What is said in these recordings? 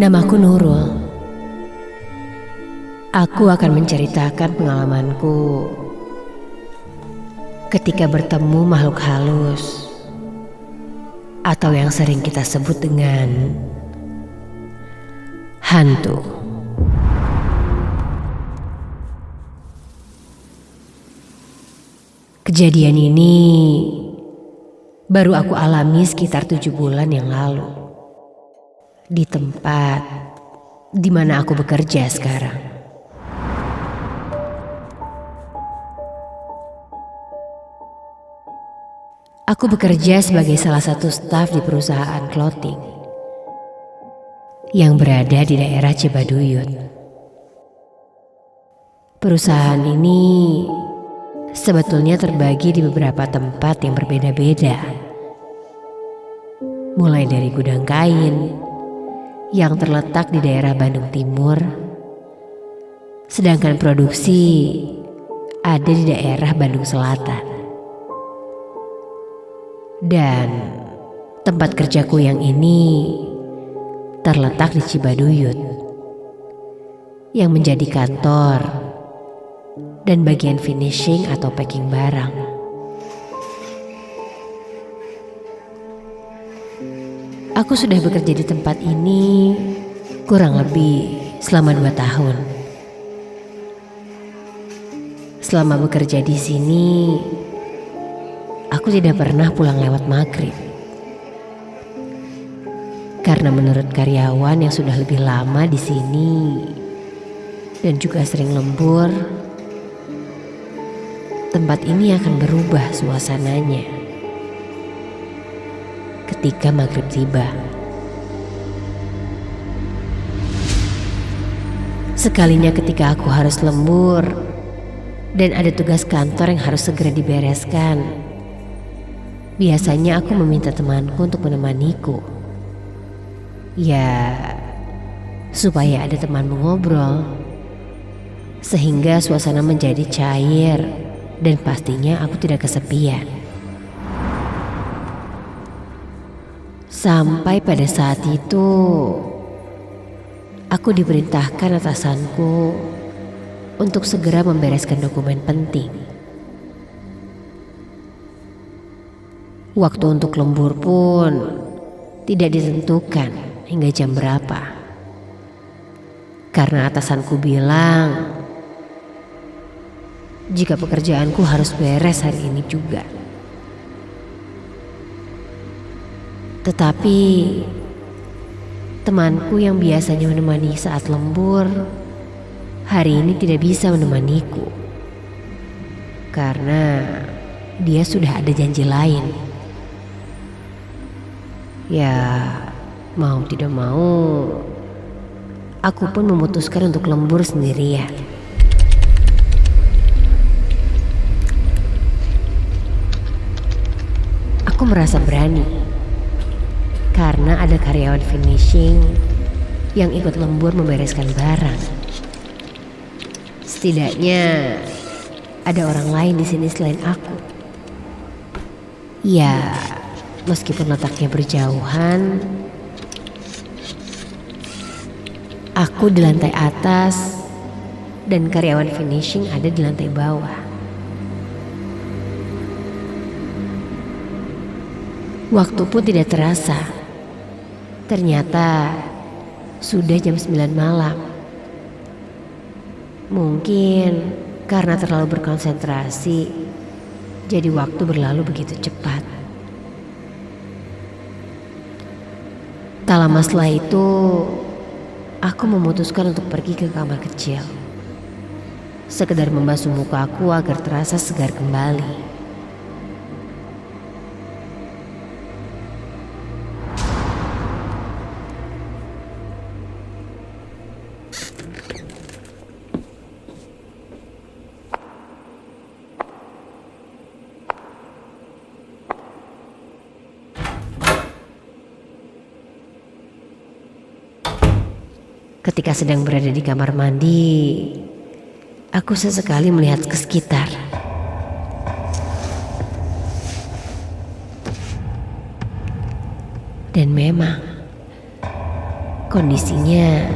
Namaku Nurul. Aku akan menceritakan pengalamanku ketika bertemu makhluk halus atau yang sering kita sebut dengan hantu. Kejadian ini baru aku alami sekitar 7 bulan yang lalu di tempat di mana aku bekerja sekarang. Aku bekerja sebagai salah satu staf di perusahaan clothing yang berada di daerah Cibaduyut. Perusahaan ini sebetulnya terbagi di beberapa tempat yang berbeda-beda. Mulai dari gudang kain yang terletak di daerah Bandung Timur, sedangkan produksi ada di daerah Bandung Selatan. Dan tempat kerjaku yang ini terletak di Cibaduyut, yang menjadi kantor dan bagian finishing atau packing barang. Aku sudah bekerja di tempat ini kurang lebih selama 2 tahun. Selama bekerja di sini, aku tidak pernah pulang lewat maghrib. Karena menurut karyawan yang sudah lebih lama di sini dan juga sering lembur, tempat ini akan berubah suasananya ketika maghrib tiba. Sekalinya ketika aku harus lembur dan ada tugas kantor yang harus segera dibereskan, biasanya aku meminta temanku untuk menemaniku. Ya, supaya ada teman mengobrol, sehingga suasana menjadi cair dan pastinya aku tidak kesepian. Sampai pada saat itu, aku diperintahkan atasanku untuk segera membereskan dokumen penting. Waktu untuk lembur pun tidak ditentukan hingga jam berapa. Karena atasanku bilang jika pekerjaanku harus beres hari ini juga. Tetapi temanku yang biasanya menemani saat lembur hari ini tidak bisa menemaniku karena dia sudah ada janji lain. Ya, mau tidak mau, aku pun memutuskan untuk lembur sendirian. Aku merasa berani karena ada karyawan finishing yang ikut lembur membereskan barang. Setidaknya ada orang lain di sini selain aku. Ya, meskipun letaknya berjauhan, aku di lantai atas dan karyawan finishing ada di lantai bawah. Waktu pun tidak terasa. Ternyata sudah jam 9 malam. Mungkin karena terlalu berkonsentrasi, jadi waktu berlalu begitu cepat. Tak lama setelah itu, aku memutuskan untuk pergi ke kamar kecil. Sekedar membasuh muka aku agar terasa segar kembali. Ketika sedang berada di kamar mandi, aku sesekali melihat ke sekitar. Dan memang Kondisinya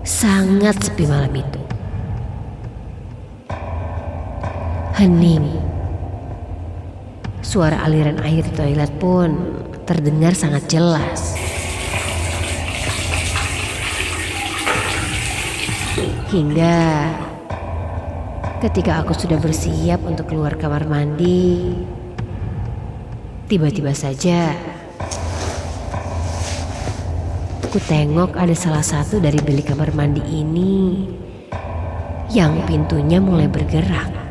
sangat sepi malam itu. Hening. Suara aliran air di toilet pun terdengar sangat jelas. Hingga ketika aku sudah bersiap untuk keluar kamar mandi, tiba-tiba saja aku tengok ada salah satu dari bilik kamar mandi ini yang pintunya mulai bergerak.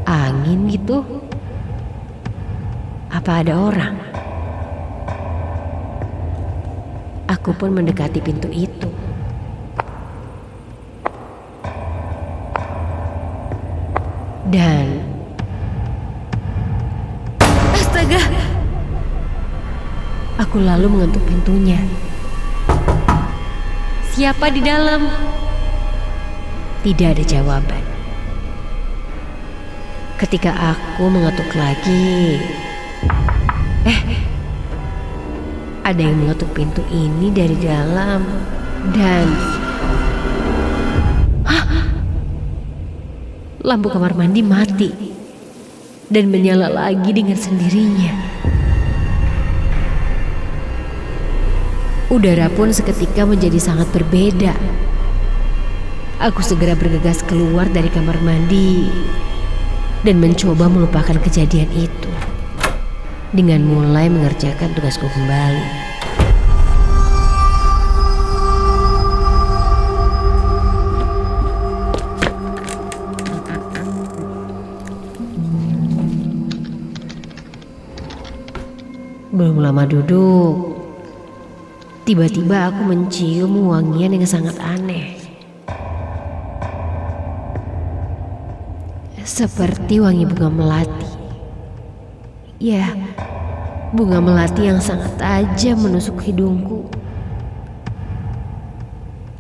Angin gitu? Apa ada orang? Aku pun mendekati pintu itu. Dan astaga! Aku lalu mengetuk pintunya. Siapa di dalam? Tidak ada jawaban. Ketika aku mengetuk lagi, ada yang mengetuk pintu ini dari dalam dan lampu kamar mandi mati dan menyala lagi dengan sendirinya. Udara pun seketika menjadi sangat berbeda. Aku segera bergegas keluar dari kamar mandi dan mencoba melupakan kejadian itu dengan mulai mengerjakan tugasku kembali. Belum lama duduk, tiba-tiba aku mencium wangian yang sangat aneh. Seperti wangi bunga melati. Ya, bunga melati yang sangat tajam menusuk hidungku.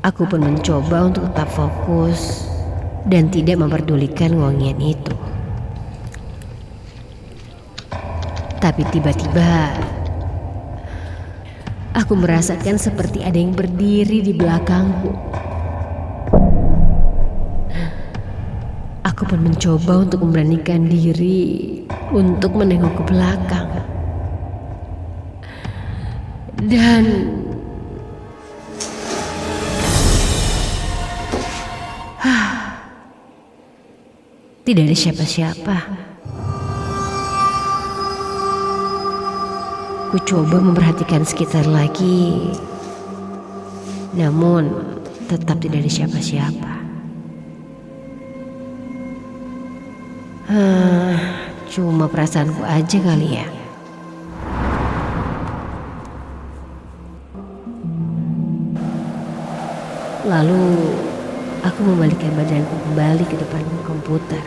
Aku pun mencoba untuk tetap fokus dan tidak memperdulikan wangian itu. Tapi tiba-tiba aku merasakan seperti ada yang berdiri di belakangku. Aku pun mencoba untuk memberanikan diri untuk menengok ke belakang. Dan tidak ada siapa-siapa. Ku coba memperhatikan sekitar lagi, namun tetap tidak ada siapa-siapa. Cuma perasaanku aja kali ya. Lalu aku membalikkan badanku kembali ke depan komputer.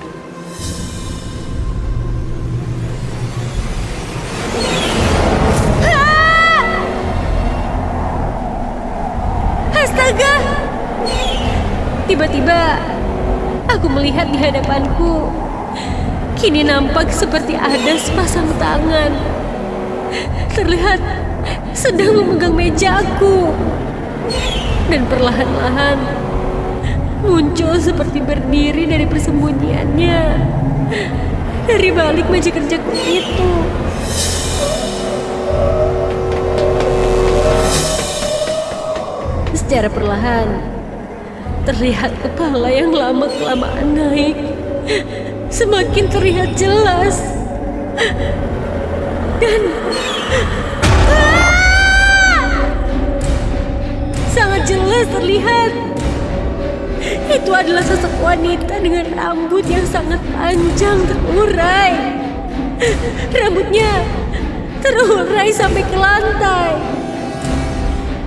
Astaga! Tiba-tiba aku melihat di hadapanku. Kini nampak seperti ada sepasang tangan. Terlihat sedang memegang mejaku. Dan perlahan-lahan muncul seperti berdiri dari persembunyiannya dari balik meja kerjaku itu. Secara perlahan terlihat kepala yang lama-kelamaan naik semakin terlihat jelas. Dan sangat jelas terlihat itu adalah sosok wanita dengan rambut yang sangat panjang terurai. Rambutnya terurai sampai ke lantai.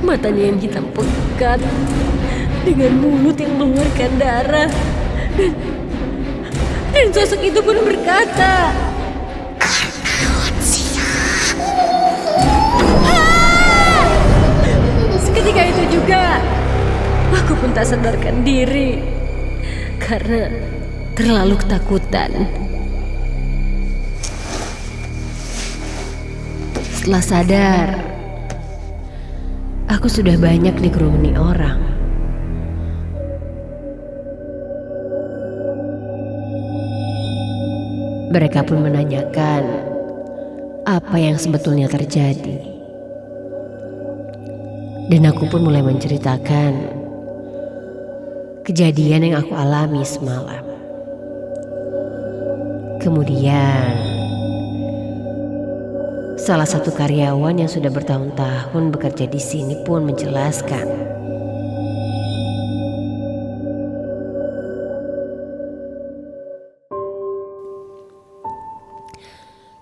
Matanya yang hitam pekat dengan mulut yang mengeluarkan darah. Dan sosok itu pun berkata, seketika itu juga aku pun tak sadarkan diri karena terlalu ketakutan. Setelah sadar, aku sudah banyak dikerumuni orang. Mereka pun menanyakan apa yang sebetulnya terjadi. Dan aku pun mulai menceritakan kejadian yang aku alami semalam. Kemudian, salah satu karyawan yang sudah bertahun-tahun bekerja di sini pun menjelaskan,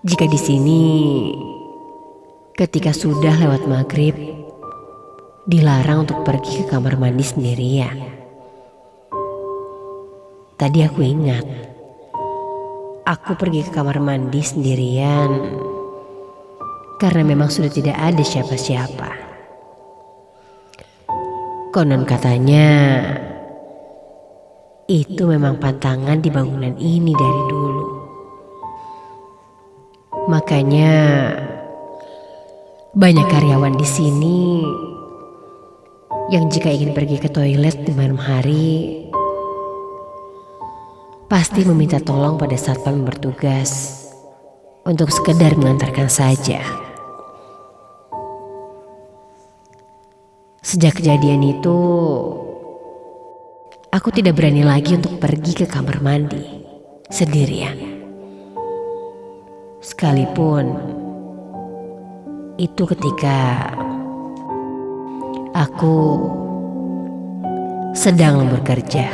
jika di sini ketika sudah lewat maghrib dilarang untuk pergi ke kamar mandi sendirian. Tadi aku ingat, aku pergi ke kamar mandi sendirian karena memang sudah tidak ada siapa-siapa. Konon katanya, itu memang pantangan di bangunan ini dari dulu. Makanya banyak karyawan di sini yang jika ingin pergi ke toilet di malam hari pasti meminta tolong pada satpam yang bertugas untuk sekedar mengantarkan saja. Sejak kejadian itu, aku tidak berani lagi untuk pergi ke kamar mandi sendirian. Sekalipun itu ketika aku sedang bekerja.